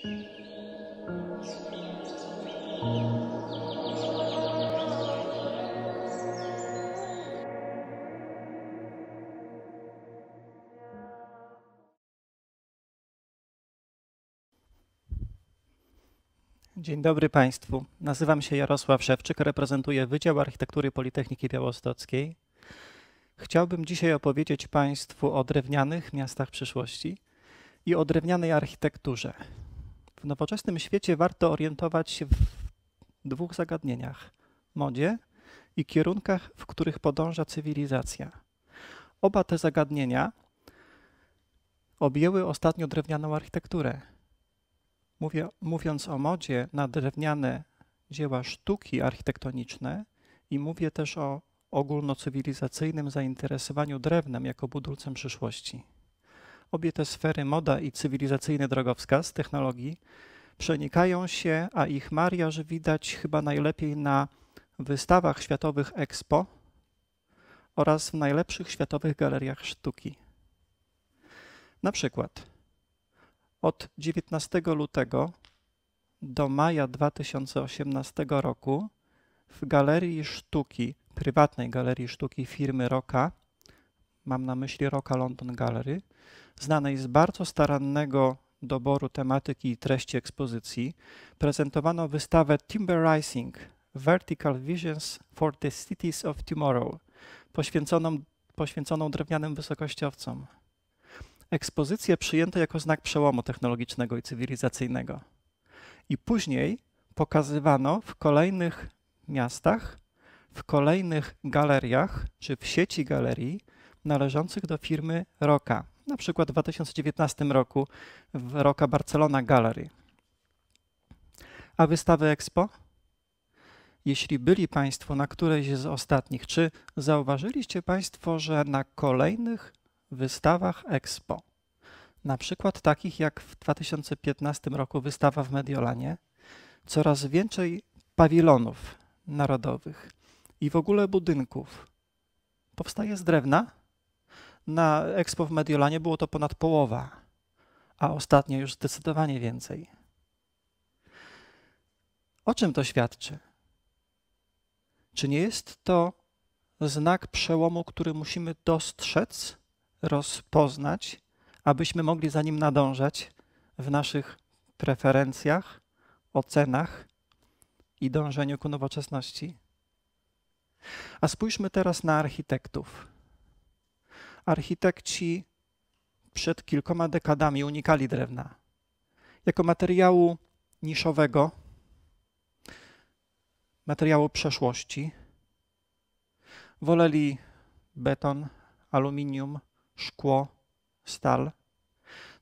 Dzień dobry Państwu. Nazywam się Jarosław Szewczyk, reprezentuję Wydział Architektury Politechniki Białostockiej. Chciałbym dzisiaj opowiedzieć Państwu o drewnianych miastach przyszłości i o drewnianej architekturze. W nowoczesnym świecie warto orientować się w dwóch zagadnieniach: modzie i kierunkach, w których podąża cywilizacja. Oba te zagadnienia objęły ostatnio drewnianą architekturę. Mówiąc o modzie na drewniane dzieła sztuki architektoniczne i mówię też o ogólnocywilizacyjnym zainteresowaniu drewnem jako budulcem przyszłości. Obie te sfery, moda i cywilizacyjny drogowskaz technologii, przenikają się, a ich mariaż widać chyba najlepiej na wystawach światowych Expo oraz w najlepszych światowych galeriach sztuki. Na przykład od 19 lutego do maja 2018 roku w Galerii Sztuki, prywatnej Galerii Sztuki firmy Rocca, mam na myśli Rocca London Gallery, znanej z bardzo starannego doboru tematyki i treści ekspozycji, prezentowano wystawę Timber Rising – Vertical Visions for the Cities of Tomorrow, poświęconą drewnianym wysokościowcom. Ekspozycję przyjęto jako znak przełomu technologicznego i cywilizacyjnego. I później pokazywano w kolejnych miastach, w kolejnych galeriach, czy w sieci galerii należących do firmy Rocca. Na przykład w 2019 roku w Rocca Barcelona Gallery. A wystawy Expo? Jeśli byli Państwo na którejś z ostatnich, czy zauważyliście Państwo, że na kolejnych wystawach Expo, na przykład takich jak w 2015 roku wystawa w Mediolanie, coraz więcej pawilonów narodowych i w ogóle budynków powstaje z drewna? Na Expo w Mediolanie było to ponad połowa, a ostatnio już zdecydowanie więcej. O czym to świadczy? Czy nie jest to znak przełomu, który musimy dostrzec, rozpoznać, abyśmy mogli za nim nadążać w naszych preferencjach, ocenach i dążeniu ku nowoczesności? A spójrzmy teraz na architektów. Architekci przed kilkoma dekadami unikali drewna jako materiału niszowego, materiału przeszłości. Woleli beton, aluminium, szkło, stal.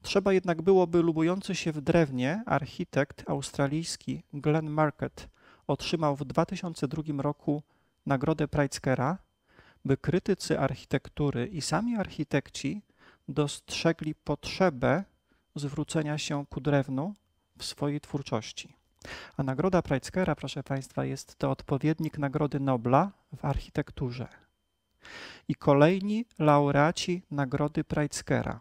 Trzeba jednak było, by lubujący się w drewnie architekt australijski Glenn Marquette otrzymał w 2002 roku nagrodę Pritzkera, by krytycy architektury i sami architekci dostrzegli potrzebę zwrócenia się ku drewnu w swojej twórczości. A nagroda Pritzkera, proszę Państwa, jest to odpowiednik Nagrody Nobla w architekturze. I kolejni laureaci Nagrody Pritzkera,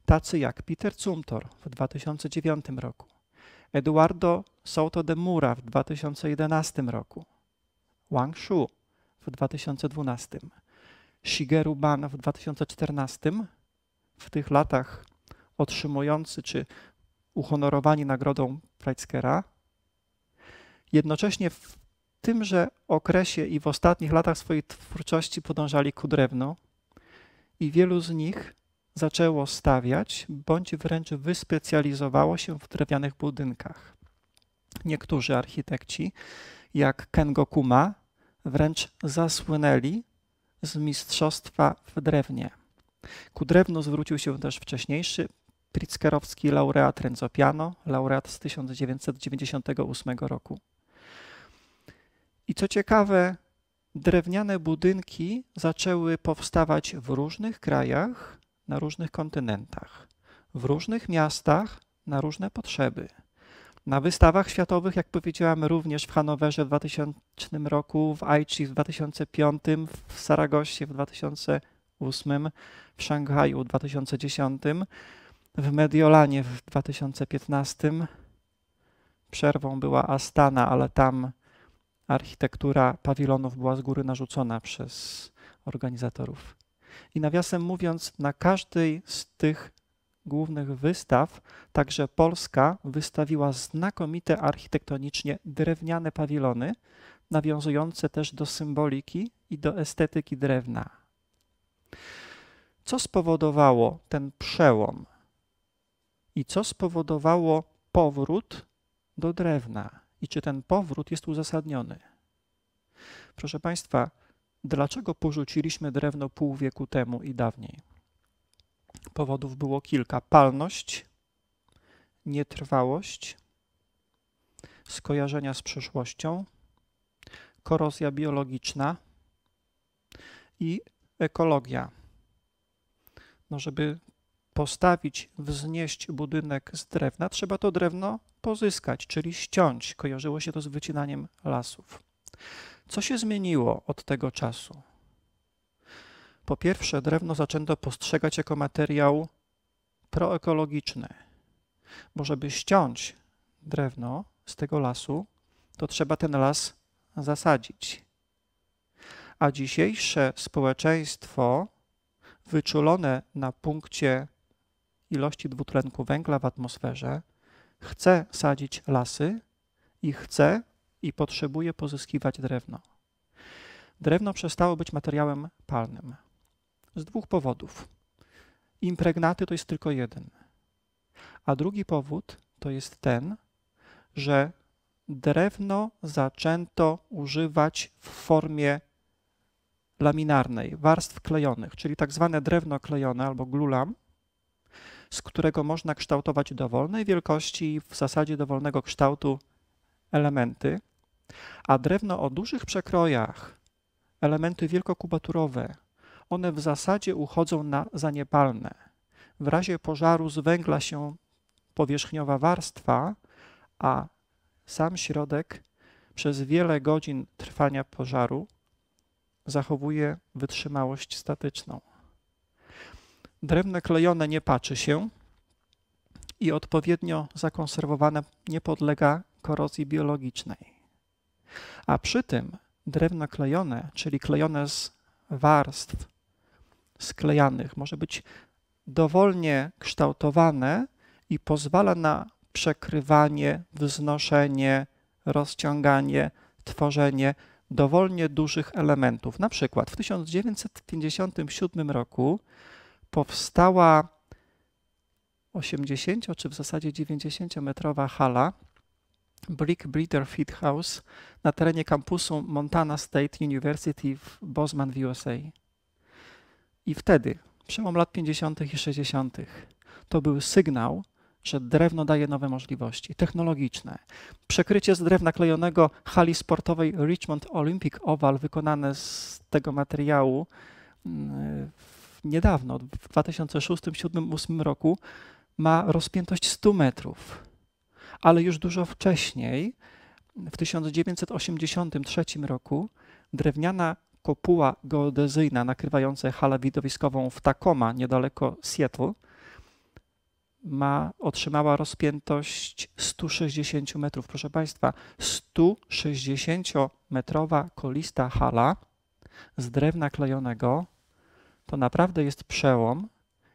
tacy jak Peter Zumthor w 2009 roku, Eduardo Souto de Mura w 2011 roku, Wang Shu w 2012, Shigeru Ban w 2014, w tych latach otrzymujący czy uhonorowani nagrodą Pritzkera, jednocześnie w tymże okresie i w ostatnich latach swojej twórczości podążali ku drewnu i wielu z nich zaczęło stawiać bądź wręcz wyspecjalizowało się w drewnianych budynkach. Niektórzy architekci, jak Kengo Kuma, wręcz zasłynęli z mistrzostwa w drewnie. Ku drewnu zwrócił się też wcześniejszy pritzkerowski laureat Renzo Piano, laureat z 1998 roku. I co ciekawe, drewniane budynki zaczęły powstawać w różnych krajach, na różnych kontynentach, w różnych miastach, na różne potrzeby. Na wystawach światowych, jak powiedziałam, również w Hanowerze w 2000 roku, w Aichi w 2005, w Saragossie w 2008, w Szanghaju w 2010. w Mediolanie w 2015. Przerwą była Astana, ale tam architektura pawilonów była z góry narzucona przez organizatorów. I nawiasem mówiąc, na każdej z tych głównych wystaw także Polska wystawiła znakomite architektonicznie drewniane pawilony, nawiązujące też do symboliki i do estetyki drewna. Co spowodowało ten przełom i co spowodowało powrót do drewna i czy ten powrót jest uzasadniony? Proszę Państwa, dlaczego porzuciliśmy drewno pół wieku temu i dawniej? Powodów było kilka. Palność, nietrwałość, skojarzenia z przyszłością, korozja biologiczna i ekologia. No, żeby postawić, wznieść budynek z drewna, trzeba to drewno pozyskać, czyli ściąć. Kojarzyło się to z wycinaniem lasów. Co się zmieniło od tego czasu? Po pierwsze, drewno zaczęto postrzegać jako materiał proekologiczny, bo żeby ściąć drewno z tego lasu, to trzeba ten las zasadzić. A dzisiejsze społeczeństwo wyczulone na punkcie ilości dwutlenku węgla w atmosferze chce sadzić lasy i chce i potrzebuje pozyskiwać drewno. Drewno przestało być materiałem palnym z dwóch powodów. Impregnaty to jest tylko jeden, a drugi powód to jest ten, że drewno zaczęto używać w formie laminarnej, warstw klejonych, czyli tak zwane drewno klejone albo glulam, z którego można kształtować dowolnej wielkości i w zasadzie dowolnego kształtu elementy, a drewno o dużych przekrojach, elementy wielkokubaturowe, one w zasadzie uchodzą za niepalne. W razie pożaru z węgla się powierzchniowa warstwa, a sam środek przez wiele godzin trwania pożaru zachowuje wytrzymałość statyczną. Drewno klejone nie paczy się i odpowiednio zakonserwowane nie podlega korozji biologicznej. A przy tym drewno klejone, czyli klejone z warstw sklejanych, może być dowolnie kształtowane i pozwala na przekrywanie, wznoszenie, rozciąganie, tworzenie dowolnie dużych elementów. Na przykład w 1957 roku powstała 80 czy w zasadzie 90-metrowa hala Brick Breeder Feed House na terenie kampusu Montana State University w Bozeman w USA. I wtedy, przełom lat 50. i 60., to był sygnał, że drewno daje nowe możliwości technologiczne. Przekrycie z drewna klejonego hali sportowej Richmond Olympic Oval wykonane z tego materiału niedawno, w 2006, 2007, 2008 roku ma rozpiętość 100 metrów. Ale już dużo wcześniej, w 1983 roku, drewniana kopuła geodezyjna nakrywająca halę widowiskową w Tacoma, niedaleko Seattle, otrzymała rozpiętość 160 metrów. Proszę Państwa, 160-metrowa kolista hala z drewna klejonego to naprawdę jest przełom,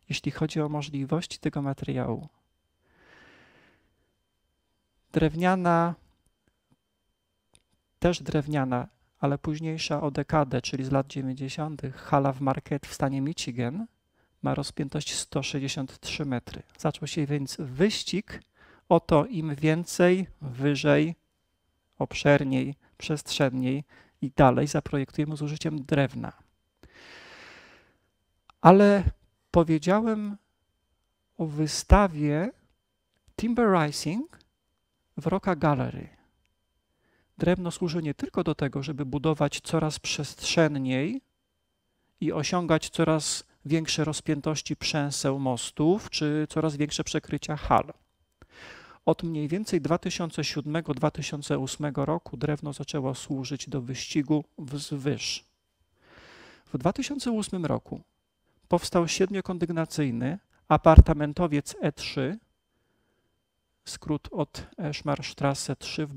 jeśli chodzi o możliwości tego materiału. Też drewniana, ale późniejsza o dekadę, czyli z lat 90., hala w Marquette w stanie Michigan ma rozpiętość 163 metry. Zaczął się więc wyścig o to, im więcej, wyżej, obszerniej, przestrzenniej i dalej zaprojektujemy z użyciem drewna. Ale powiedziałem o wystawie Timber Rising w Rocca Gallery. Drewno służy nie tylko do tego, żeby budować coraz przestrzenniej i osiągać coraz większe rozpiętości przęseł mostów, czy coraz większe przekrycia hal. Od mniej więcej 2007-2008 roku drewno zaczęło służyć do wyścigu wzwyż. W 2008 roku powstał 7-kondygnacyjny, apartamentowiec E3, skrót od Eschmarstrasse 3 w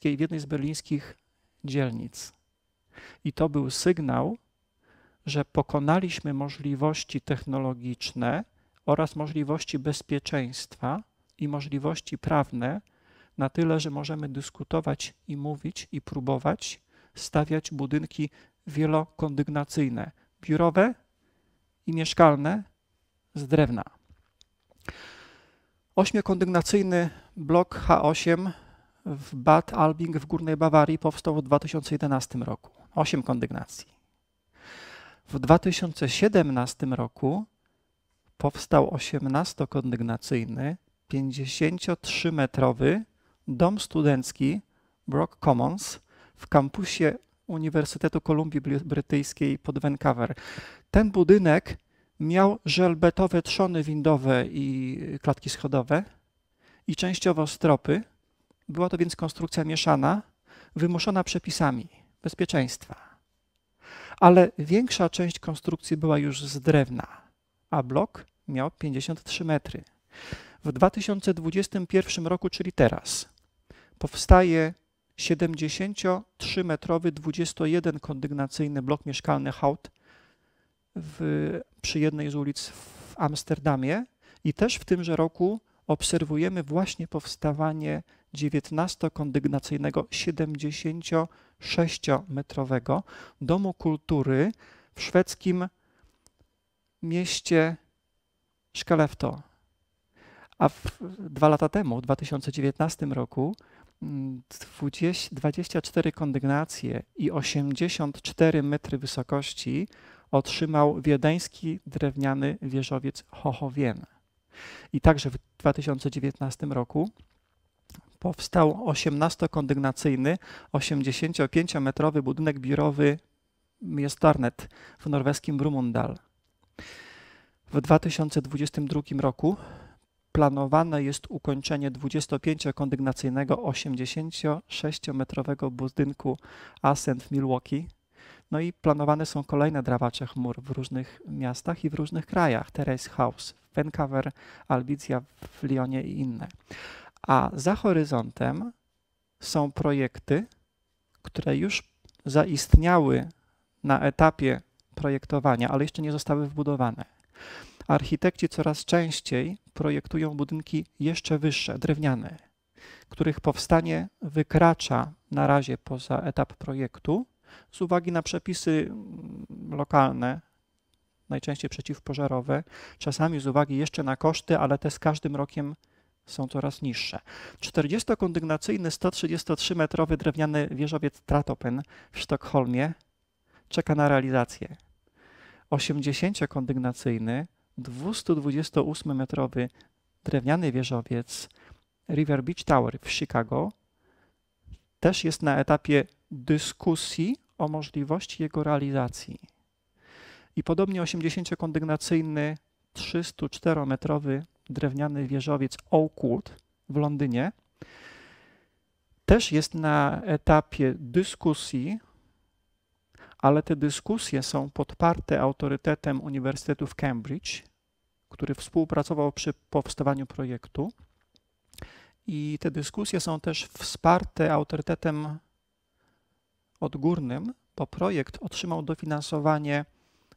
jednej z berlińskich dzielnic. I to był sygnał, że pokonaliśmy możliwości technologiczne oraz możliwości bezpieczeństwa i możliwości prawne na tyle, że możemy dyskutować i mówić i próbować stawiać budynki wielokondygnacyjne, biurowe i mieszkalne z drewna. 8-kondygnacyjny blok H8 w Bad Albing w Górnej Bawarii powstał w 2011 roku. 8 kondygnacji. W 2017 roku powstał 18-kondygnacyjny, 53-metrowy dom studencki Brock Commons w kampusie Uniwersytetu Kolumbii Brytyjskiej pod Vancouver. Ten budynek miał żelbetowe trzony windowe i klatki schodowe i częściowo stropy. Była to więc konstrukcja mieszana, wymuszona przepisami bezpieczeństwa. Ale większa część konstrukcji była już z drewna, a blok miał 53 metry. W 2021 roku, czyli teraz, powstaje 73-metrowy, 21-kondygnacyjny blok mieszkalny Hout przy jednej z ulic w Amsterdamie i też w tymże roku obserwujemy właśnie powstawanie 19-kondygnacyjnego, 76-metrowego domu kultury w szwedzkim mieście Skellefteå. A 2 lata temu, w 2019 roku, 24 kondygnacje i 84 metry wysokości otrzymał wiedeński drewniany wieżowiec Hochowien. I także w 2019 roku powstał 18-kondygnacyjny, 85-metrowy budynek biurowy Mjøstarnet w norweskim Brumunddal. W 2022 roku planowane jest ukończenie 25-kondygnacyjnego, 86-metrowego budynku Ascent w Milwaukee. No i planowane są kolejne drawacze chmur w różnych miastach i w różnych krajach. Terrace House w Vancouver, Albizia w Lyonie i inne. A za horyzontem są projekty, które już zaistniały na etapie projektowania, ale jeszcze nie zostały wbudowane. Architekci coraz częściej projektują budynki jeszcze wyższe, drewniane, których powstanie wykracza na razie poza etap projektu z uwagi na przepisy lokalne, najczęściej przeciwpożarowe, czasami z uwagi jeszcze na koszty, ale te z każdym rokiem są coraz niższe. 40-kondygnacyjny, 133-metrowy drewniany wieżowiec Tratopen w Sztokholmie czeka na realizację. 80-kondygnacyjny, 228-metrowy drewniany wieżowiec River Beach Tower w Chicago też jest na etapie dyskusji o możliwości jego realizacji. I podobnie 80-kondygnacyjny, 304-metrowy drewniany wieżowiec Oakwood w Londynie też jest na etapie dyskusji, ale te dyskusje są podparte autorytetem Uniwersytetu w Cambridge, który współpracował przy powstawaniu projektu. I te dyskusje są też wsparte autorytetem odgórnym, bo projekt otrzymał dofinansowanie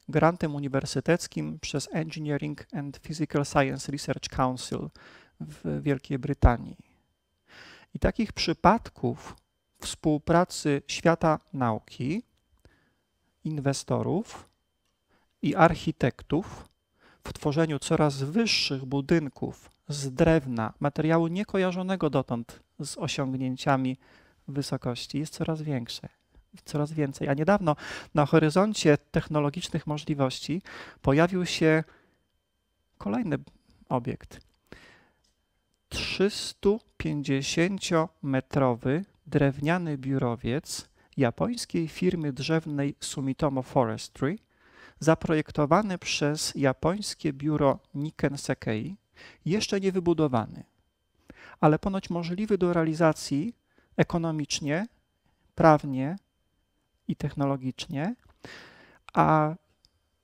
grantem uniwersyteckim przez Engineering and Physical Science Research Council w Wielkiej Brytanii. I takich przypadków współpracy świata nauki, inwestorów i architektów w tworzeniu coraz wyższych budynków z drewna, materiału niekojarzonego dotąd z osiągnięciami wysokości jest coraz większe, coraz więcej. A niedawno na horyzoncie technologicznych możliwości pojawił się kolejny obiekt. 350-metrowy drewniany biurowiec japońskiej firmy drzewnej Sumitomo Forestry, zaprojektowany przez japońskie biuro Nikken Sekei, jeszcze nie wybudowany, ale ponoć możliwy do realizacji ekonomicznie, prawnie i technologicznie, a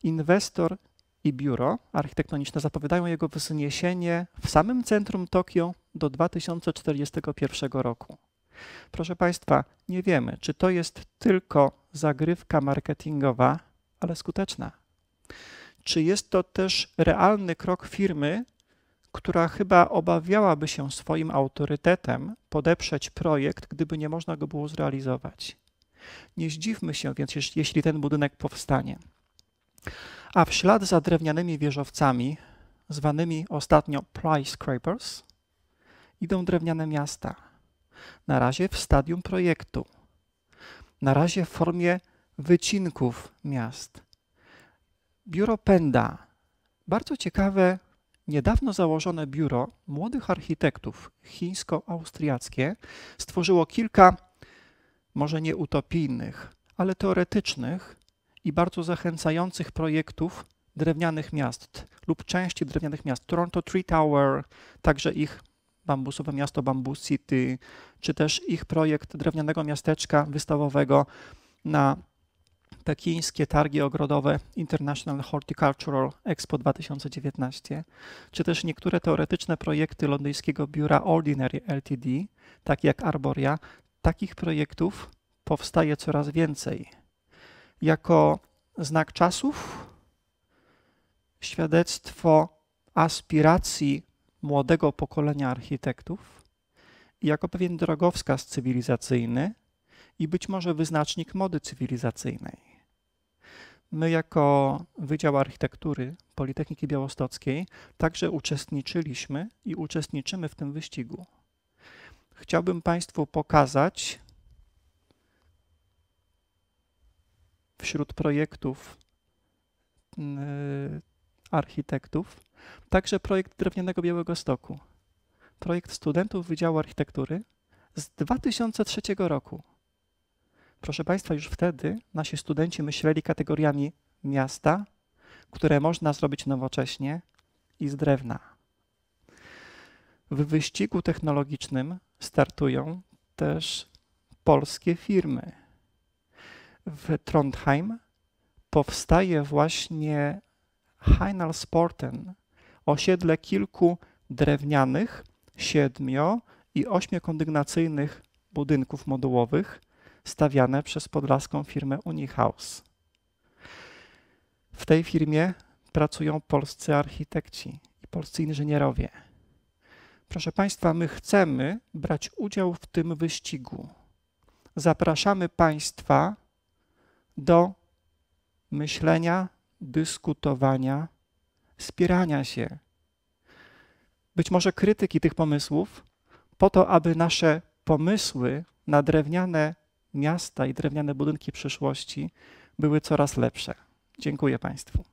inwestor i biuro architektoniczne zapowiadają jego wzniesienie w samym centrum Tokio do 2041 roku. Proszę Państwa, nie wiemy, czy to jest tylko zagrywka marketingowa, ale skuteczna. Czy jest to też realny krok firmy, która chyba obawiałaby się swoim autorytetem podeprzeć projekt, gdyby nie można go było zrealizować. Nie zdziwmy się więc, jeśli ten budynek powstanie. A w ślad za drewnianymi wieżowcami, zwanymi ostatnio skyscrapers, idą drewniane miasta. Na razie w stadium projektu. Na razie w formie wycinków miast. Biuro Penda. Bardzo ciekawe, niedawno założone biuro młodych architektów chińsko-austriackie stworzyło kilka, może nie utopijnych, ale teoretycznych i bardzo zachęcających projektów drewnianych miast lub części drewnianych miast. Toronto Tree Tower, także ich bambusowe miasto Bamboo City, czy też ich projekt drewnianego miasteczka wystawowego na pekińskie targi ogrodowe International Horticultural Expo 2019, czy też niektóre teoretyczne projekty londyńskiego biura Ordinary Ltd., takie jak Arboria. Takich projektów powstaje coraz więcej. Jako znak czasów, świadectwo aspiracji młodego pokolenia architektów i jako pewien drogowskaz cywilizacyjny i być może wyznacznik mody cywilizacyjnej. My jako Wydział Architektury Politechniki Białostockiej także uczestniczyliśmy i uczestniczymy w tym wyścigu. Chciałbym Państwu pokazać wśród projektów architektów także projekt drewnianego Białegostoku. Projekt studentów Wydziału Architektury z 2003 roku. Proszę Państwa, już wtedy nasi studenci myśleli kategoriami miasta, które można zrobić nowocześnie i z drewna. W wyścigu technologicznym startują też polskie firmy. W Trondheim powstaje właśnie Heinalsporten, osiedle kilku drewnianych, 7- i 8-kondygnacyjnych budynków modułowych stawiane przez podlaską firmę Unihaus. W tej firmie pracują polscy architekci i polscy inżynierowie. Proszę Państwa, my chcemy brać udział w tym wyścigu. Zapraszamy Państwa do myślenia, dyskutowania, spierania się, być może krytyki tych pomysłów, po to, aby nasze pomysły na drewniane miasta i drewniane budynki przyszłości były coraz lepsze. Dziękuję Państwu.